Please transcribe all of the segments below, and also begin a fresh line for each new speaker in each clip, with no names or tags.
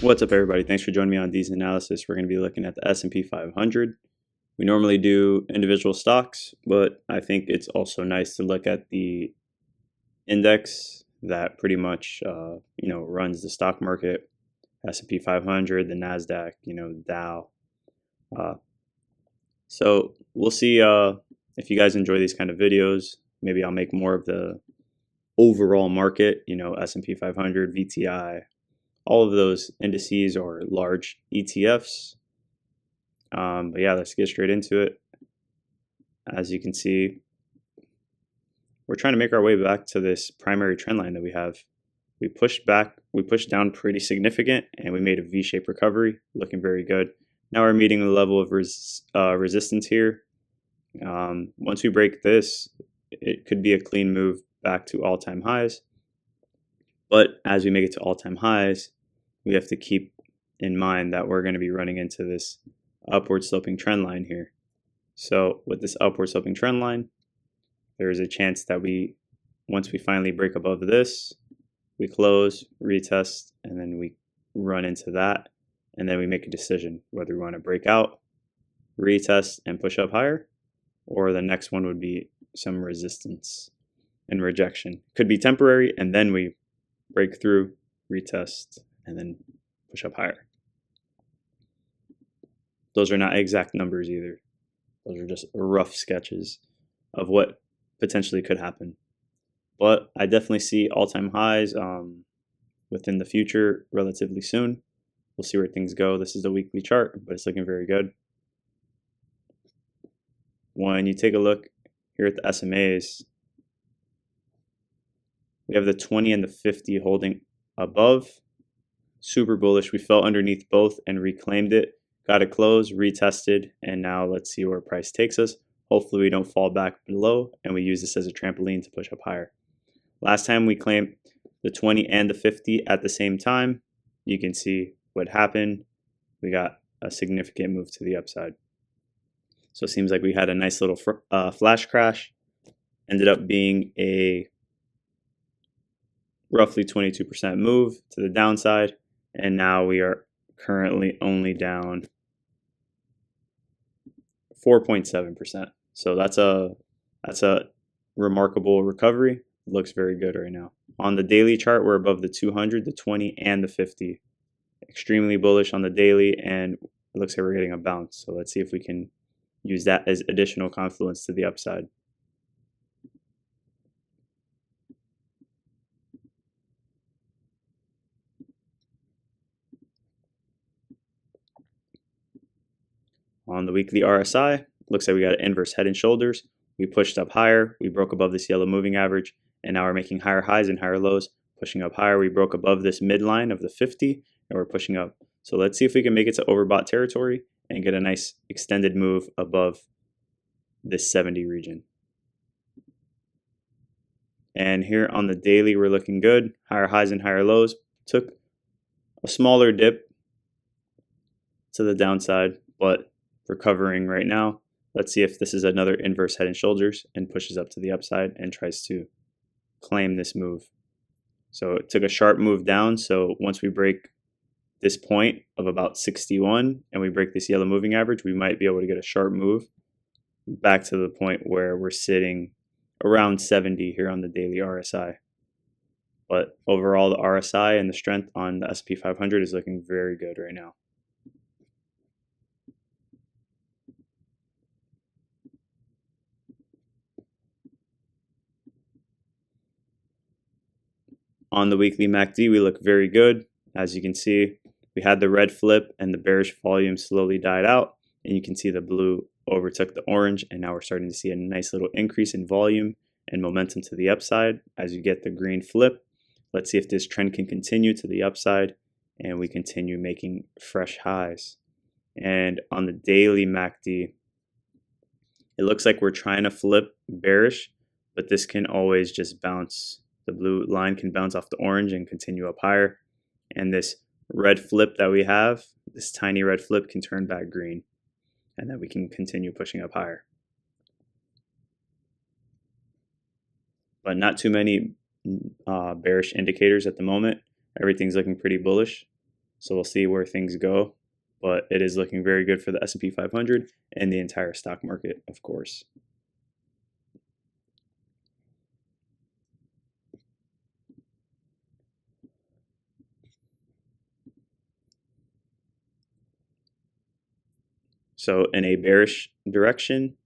What's up, everybody? Thanks for joining me on these analysis. We're going to be looking at the S&P 500. We normally do individual stocks, but I think it's also nice to look at the index that pretty much runs the stock market. S&P 500, the nasdaq, Dow. So we'll see if you guys enjoy these kind of videos. Maybe I'll make more of the overall market, S&P 500, VTI. All of those indices are large ETFs. But yeah, let's get straight into it. As you can see, we're trying to make our way back to this primary trend line that we have. We pushed down pretty significant, and we made a V-shaped recovery, looking very good. Now we're meeting the level of resistance here. Once we break this, it could be a clean move back to all-time highs. But as we make it to all-time highs, we have to keep in mind that we're going to be running into this upward sloping trend line here. So with this upward sloping trend line, there is a chance that once we finally break above this, we close, retest, and then we run into that. And then we make a decision whether we want to break out, retest, and push up higher, or the next one would be some resistance and rejection. Could be temporary, and then we break through, retest, and then push up higher. Those are not exact numbers either. Those are just rough sketches of what potentially could happen. But I definitely see all-time highs within the future relatively soon. We'll see where things go. This is the weekly chart, but it's looking very good. When you take a look here at the SMAs, we have the 20 and the 50 holding above. Super bullish. We fell underneath both and reclaimed it. Got it closed, retested, and now let's see where price takes us. Hopefully we don't fall back below, and we use this as a trampoline to push up higher. Last time we claimed the 20 and the 50 at the same time. You can see what happened. We got a significant move to the upside. So it seems like we had a nice little flash crash. Ended up being a roughly 22% move to the downside. And now we are currently only down 4.7%. So that's a remarkable recovery. It looks very good right now. On the daily chart, we're above the 200, the 20, and the 50. Extremely bullish on the daily, and it looks like we're getting a bounce. So let's see if we can use that as additional confluence to the upside. On the weekly RSI, looks like we got an inverse head and shoulders. We pushed up higher. We broke above this yellow moving average, and now we're making higher highs and higher lows. Pushing up higher, we broke above this midline of the 50, and we're pushing up. So let's see if we can make it to overbought territory and get a nice extended move above this 70 region. And here on the daily, we're looking good. Higher highs and higher lows. Took a smaller dip to the downside, but recovering right now. Let's see if this is another inverse head and shoulders and pushes up to the upside and tries to claim this move. So it took a sharp move down. So once we break this point of about 61 and we break this yellow moving average, we might be able to get a sharp move back to the point where we're sitting around 70 here on the daily RSI. But overall, the RSI and the strength on the SP 500 is looking very good right now. On the weekly MACD, we look very good. As you can see, we had the red flip and the bearish volume slowly died out. And you can see the blue overtook the orange. And now we're starting to see a nice little increase in volume and momentum to the upside as you get the green flip. Let's see if this trend can continue to the upside and we continue making fresh highs. And on the daily MACD, it looks like we're trying to flip bearish, but this can always just bounce. The blue line can bounce off the orange and continue up higher. And this red flip that we have, this tiny red flip, can turn back green. And then we can continue pushing up higher. But not too many bearish indicators at the moment. Everything's looking pretty bullish. So we'll see where things go, but it is looking very good for the S&P 500 and the entire stock market, of course. So in a bearish direction,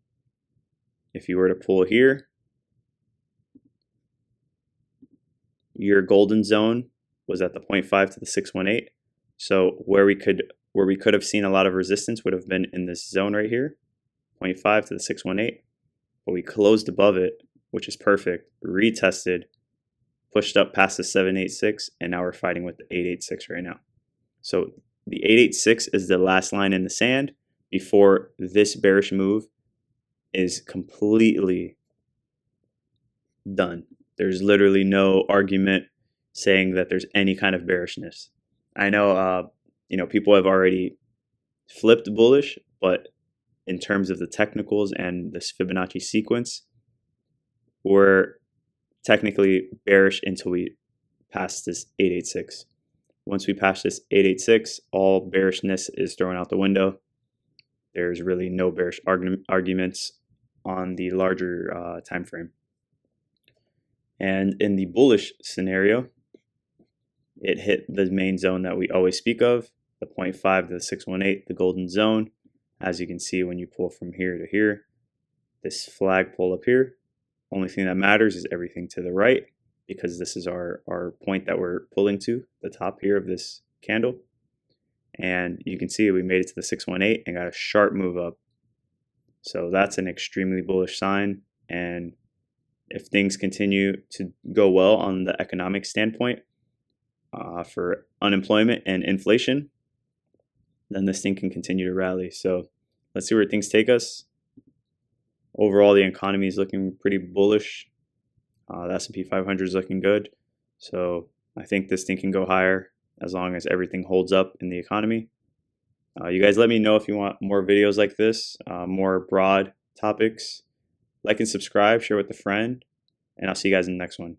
if you were to pull here, your golden zone was at the 0.5 to the 618. So where we could have seen a lot of resistance would have been in this zone right here, 0.5 to the 618. But we closed above it, which is perfect, retested, pushed up past the 786, and now we're fighting with the 886 right now. So the 886 is the last line in the sand before this bearish move is completely done. There's literally no argument saying that there's any kind of bearishness. I know, people have already flipped bullish, but in terms of the technicals and this Fibonacci sequence, we're technically bearish until we pass this 886. Once we pass this 886, all bearishness is thrown out the window. There's really no bearish arguments on the larger time frame. And in the bullish scenario, it hit the main zone that we always speak of, the 0.5 to the 618, the golden zone. As you can see, when you pull from here to here, this flag pull up here, only thing that matters is everything to the right, because this is our point that we're pulling to, the top here of this candle. And you can see we made it to the 618 and got a sharp move up. So that's an extremely bullish sign. And if things continue to go well on the economic standpoint for unemployment and inflation, then this thing can continue to rally. So let's see where things take us. Overall, the economy is looking pretty bullish. The S&P 500 is looking good. So I think this thing can go higher as long as everything holds up in the economy. You guys let me know if you want more videos like this, more broad topics. Like and subscribe, share with a friend, and I'll see you guys in the next one.